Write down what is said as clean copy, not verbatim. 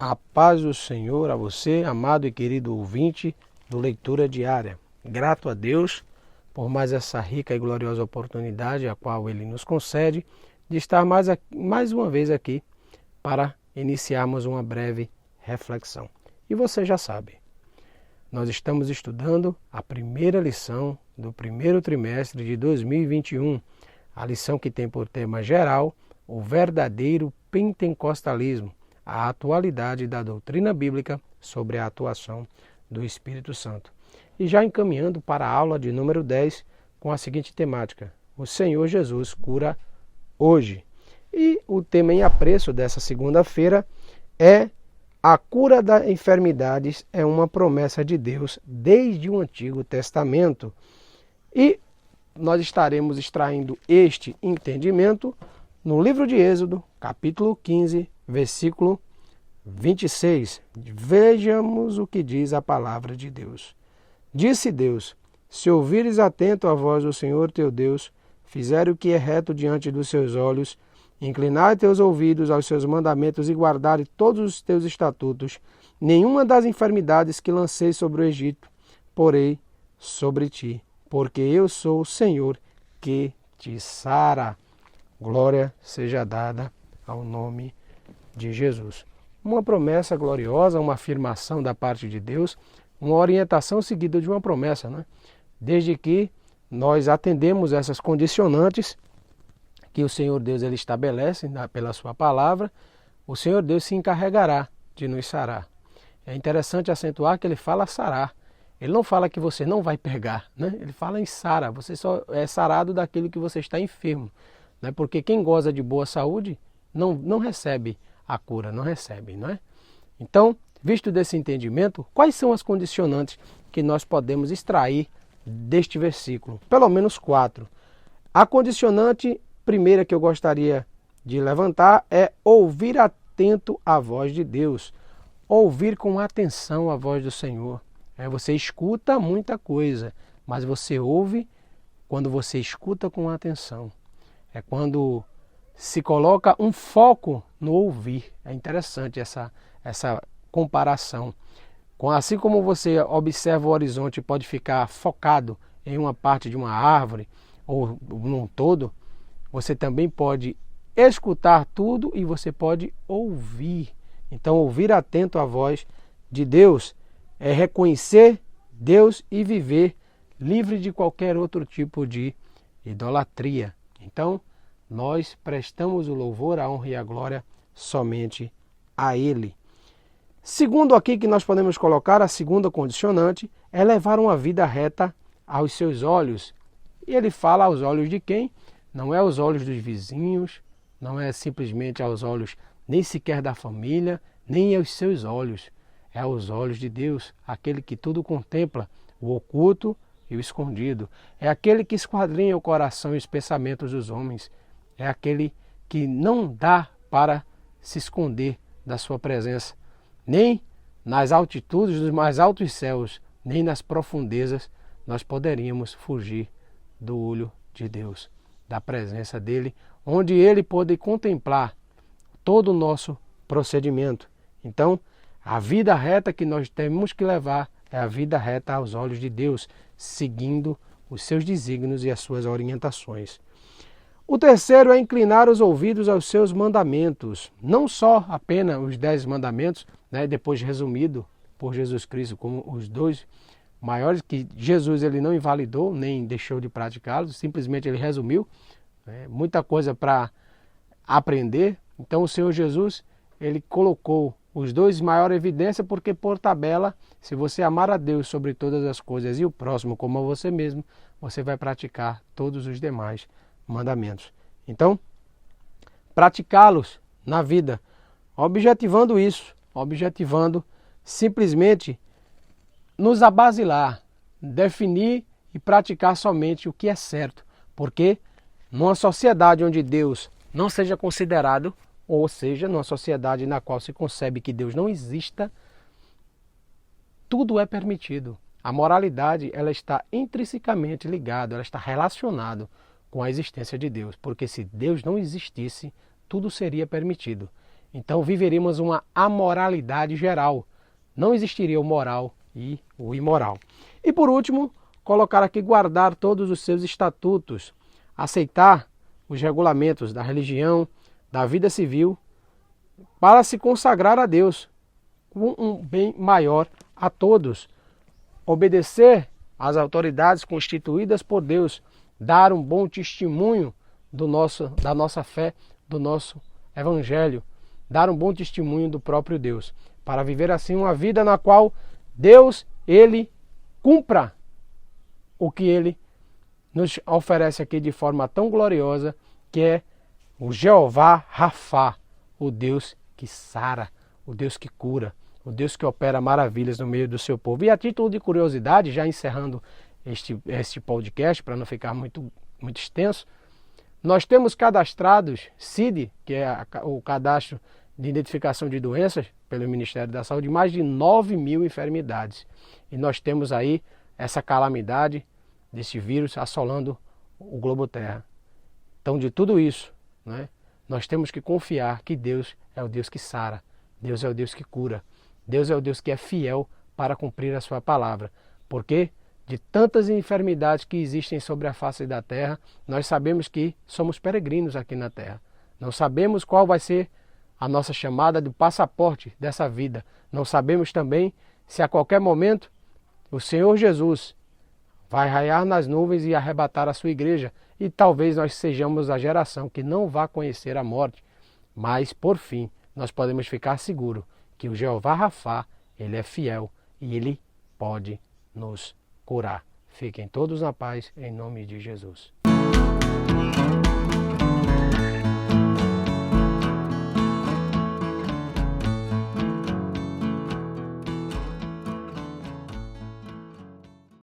A paz do Senhor a você, amado e querido ouvinte do Leitura Diária. Grato a Deus por mais essa rica e gloriosa oportunidade a qual Ele nos concede de estar mais uma vez aqui para iniciarmos uma breve reflexão. E você já sabe, nós estamos estudando a primeira lição do primeiro trimestre de 2021, a lição que tem por tema geral o verdadeiro pentecostalismo, a atualidade da doutrina bíblica sobre a atuação do Espírito Santo. E já encaminhando para a aula de número 10 com a seguinte temática: o Senhor Jesus cura hoje. E o tema em apreço dessa segunda-feira é: a cura das enfermidades é uma promessa de Deus desde o Antigo Testamento. E nós estaremos extraindo este entendimento no livro de Êxodo, capítulo 15, versículo 26. Vejamos o que diz a palavra de Deus. Disse Deus: se ouvires atento a voz do Senhor teu Deus, fizer o que é reto diante dos seus olhos, inclinar teus ouvidos aos seus mandamentos e guardar todos os teus estatutos, nenhuma das enfermidades que lancei sobre o Egito porei sobre ti, porque eu sou o Senhor que te sara. Glória seja dada ao nome de Jesus. Uma promessa gloriosa, uma afirmação da parte de Deus, uma orientação seguida de uma promessa, né? Desde que nós atendemos essas condicionantes que o Senhor Deus ele estabelece pela sua palavra, o Senhor Deus se encarregará de nos sarar. É interessante acentuar que ele fala sarar. Ele não fala que você não vai pegar, né? Ele fala em sara. Você só é sarado daquilo que você está enfermo, né? Porque quem goza de boa saúde não recebe a cura, não recebe, não é? Então, visto desse entendimento, quais são as condicionantes que nós podemos extrair deste versículo? Pelo menos 4. A condicionante primeira que eu gostaria de levantar é ouvir atento a voz de Deus. Ouvir com atenção a voz do Senhor. Você escuta muita coisa, mas você ouve quando você escuta com atenção. É quando se coloca um foco no ouvir. É interessante essa comparação. Assim como você observa o horizonte e pode ficar focado em uma parte de uma árvore ou num todo, você também pode escutar tudo e você pode ouvir. Então, ouvir atento à voz de Deus é reconhecer Deus e viver livre de qualquer outro tipo de idolatria. Então, nós prestamos o louvor, a honra e a glória somente a Ele. Segundo aqui que nós podemos colocar, a segunda condicionante é levar uma vida reta aos seus olhos. E ele fala aos olhos de quem? Não é aos olhos dos vizinhos, não é simplesmente aos olhos nem sequer da família, nem aos seus olhos. É aos olhos de Deus, aquele que tudo contempla, o oculto e o escondido. É aquele que esquadrinha o coração e os pensamentos dos homens. É aquele que não dá para se esconder da sua presença, nem nas altitudes dos mais altos céus, nem nas profundezas nós poderíamos fugir do olho de Deus, da presença dele, onde ele pode contemplar todo o nosso procedimento. Então, a vida reta que nós temos que levar é a vida reta aos olhos de Deus, seguindo os seus desígnios e as suas orientações. O terceiro é inclinar os ouvidos aos seus mandamentos. Não só apenas os 10 mandamentos, né, depois resumido por Jesus Cristo como os 2 maiores, que Jesus ele não invalidou, nem deixou de praticá-los, simplesmente ele resumiu. Muita coisa para aprender. Então o Senhor Jesus ele colocou os 2 maiores evidências, porque por tabela, se você amar a Deus sobre todas as coisas e o próximo como a você mesmo, você vai praticar todos os demais mandamentos. Então, praticá-los na vida, objetivando isso, objetivando simplesmente nos abasilar, definir e praticar somente o que é certo, porque numa sociedade onde Deus não seja considerado, ou seja, numa sociedade na qual se concebe que Deus não exista, tudo é permitido. A moralidade ela está intrinsecamente ligada, ela está relacionada com a existência de Deus, porque se Deus não existisse, tudo seria permitido. então viveríamos uma amoralidade geral. Não existiria o moral e o imoral. E por último, colocar aqui guardar todos os seus estatutos, aceitar os regulamentos da religião, da vida civil, para se consagrar a Deus, com um bem maior a todos. Obedecer às autoridades constituídas por Deus, dar um bom testemunho da nossa fé, do nosso evangelho, dar um bom testemunho do próprio Deus, para viver assim uma vida na qual Deus, Ele cumpra o que Ele nos oferece aqui de forma tão gloriosa, que é o Jeová Rafá, o Deus que sara, o Deus que cura, o Deus que opera maravilhas no meio do seu povo. E a título de curiosidade, já encerrando este podcast, para não ficar muito extenso, nós temos cadastrados CID, que é o cadastro de identificação de doenças pelo Ministério da Saúde, mais de 9.000 enfermidades. E nós temos aí essa calamidade desse vírus assolando o globo Terra. Então, de tudo isso, né, nós temos que confiar que Deus é o Deus que sara, Deus é o Deus que cura, Deus é o Deus que é fiel para cumprir a sua palavra. Porque de tantas enfermidades que existem sobre a face da terra, nós sabemos que somos peregrinos aqui na terra. Não sabemos qual vai ser a nossa chamada do passaporte dessa vida. Não sabemos também se a qualquer momento o Senhor Jesus vai raiar nas nuvens e arrebatar a sua igreja. E talvez nós sejamos a geração que não vai conhecer a morte. Mas, por fim, nós podemos ficar seguros que o Jeová Rafá, Ele é fiel e Ele pode nos curar. Fiquem todos na paz, em nome de Jesus.